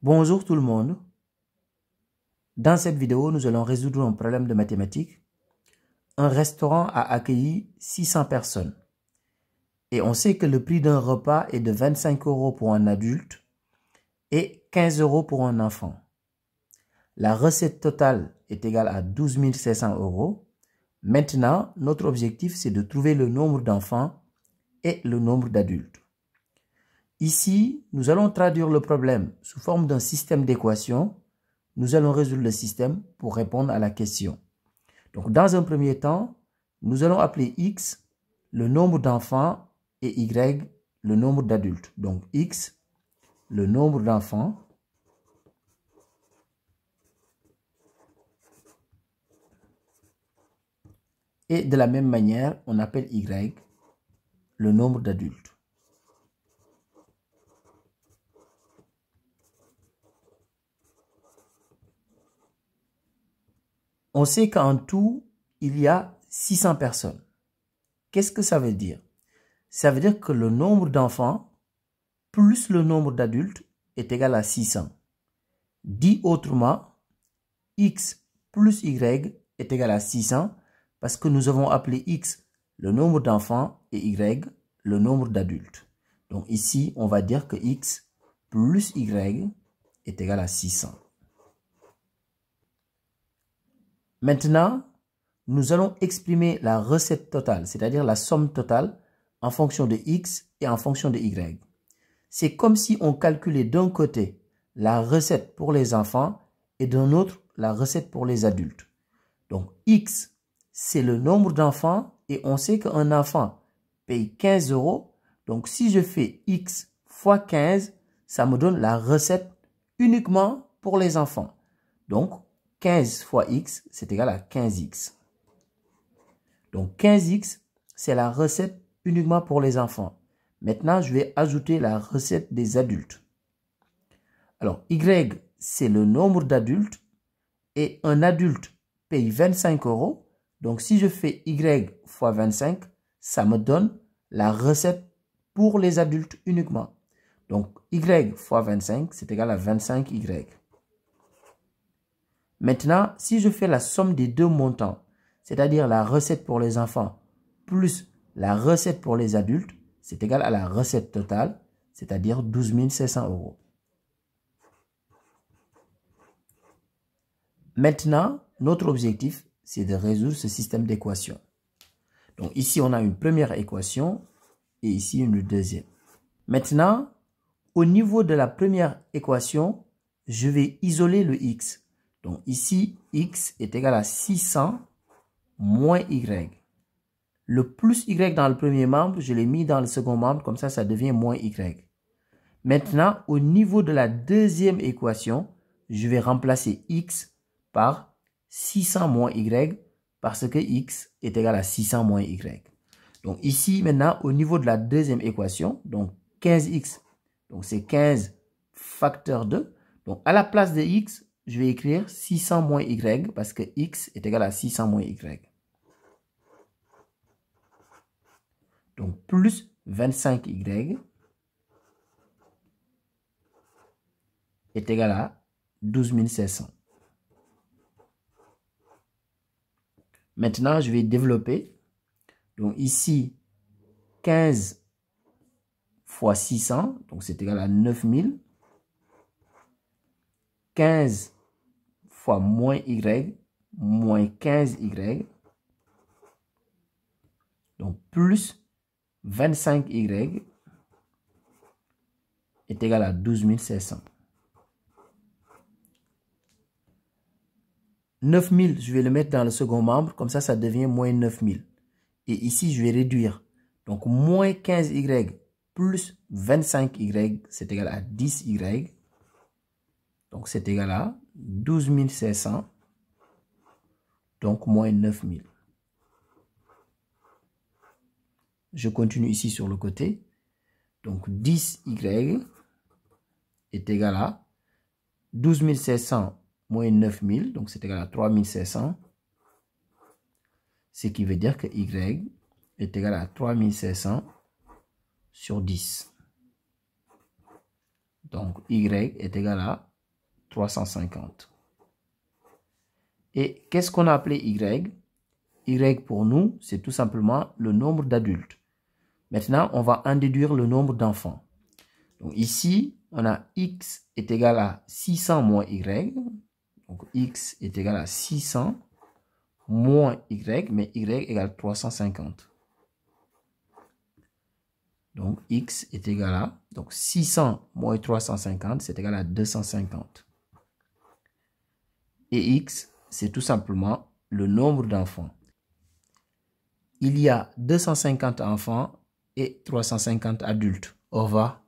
Bonjour tout le monde. Dans cette vidéo, nous allons résoudre un problème de mathématiques. Un restaurant a accueilli 600 personnes. Et on sait que le prix d'un repas est de 25 € pour un adulte et 15 € pour un enfant. La recette totale est égale à 12 700 €. Maintenant, notre objectif, c'est de trouver le nombre d'enfants et le nombre d'adultes. Ici, nous allons traduire le problème sous forme d'un système d'équations. Nous allons résoudre le système pour répondre à la question. Donc, dans un premier temps, nous allons appeler x le nombre d'enfants et y le nombre d'adultes. Donc, x, le nombre d'enfants, et de la même manière, on appelle y le nombre d'adultes. On sait qu'en tout, il y a 600 personnes. Qu'est-ce que ça veut dire? Ça veut dire que le nombre d'enfants plus le nombre d'adultes est égal à 600. Dit autrement, x plus y est égal à 600 parce que nous avons appelé x le nombre d'enfants et y le nombre d'adultes. Donc ici, on va dire que x plus y est égal à 600. Maintenant, nous allons exprimer la recette totale, c'est-à-dire la somme totale en fonction de x et en fonction de y. C'est comme si on calculait d'un côté la recette pour les enfants et d'un autre la recette pour les adultes. Donc x, c'est le nombre d'enfants et on sait qu'un enfant paye 15 €. Donc si je fais x fois 15, ça me donne la recette uniquement pour les enfants. Donc 15 fois x, c'est égal à 15x. Donc 15x, c'est la recette uniquement pour les enfants. Maintenant, je vais ajouter la recette des adultes. Alors, y, c'est le nombre d'adultes et un adulte paye 25 €. Donc, si je fais y fois 25, ça me donne la recette pour les adultes uniquement. Donc, y fois 25, c'est égal à 25y. Maintenant, si je fais la somme des deux montants, c'est-à-dire la recette pour les enfants plus la recette pour les adultes, c'est égal à la recette totale, c'est-à-dire 12 700 €. Maintenant, notre objectif, c'est de résoudre ce système d'équations. Donc ici, on a une première équation et ici une deuxième. Maintenant, au niveau de la première équation, je vais isoler le x. Donc ici, x est égal à 600 moins y. Le plus y dans le premier membre, je l'ai mis dans le second membre, comme ça devient moins y. Maintenant, au niveau de la deuxième équation, je vais remplacer x par 600 moins y parce que x est égal à 600 moins y. Donc ici, maintenant, au niveau de la deuxième équation, donc 15x, donc c'est 15 facteur 2. Donc à la place de x, je vais écrire 600 moins y parce que x est égal à 600 moins y. Donc plus 25y est égal à 12 700. Maintenant, je vais développer. Donc ici, 15 fois 600, donc c'est égal à 9000. 15 fois moins y, moins 15y. Donc plus 25y est égal à 12 700. 9000, je vais le mettre dans le second membre, comme ça devient moins 9000. Et ici, je vais réduire. Donc, moins 15y plus 25y, c'est égal à 10y. Donc, c'est égal à 12 700. Donc, moins 9000. Je continue ici sur le côté. Donc, 10y est égal à 12 700 moins 9000. Donc, c'est égal à 3700. Ce qui veut dire que y est égal à 3700 sur 10. Donc, y est égal à 350. Et qu'est-ce qu'on a appelé Y? Y pour nous, c'est tout simplement le nombre d'adultes. Maintenant, on va en déduire le nombre d'enfants. Donc ici, on a X est égal à 600 moins Y. Donc X est égal à 600 moins Y, mais Y égale 350. Donc X est égal à, donc 600 moins 350, c'est égal à 250. Et X, c'est tout simplement le nombre d'enfants. Il y a 250 enfants et 350 adultes. Au revoir.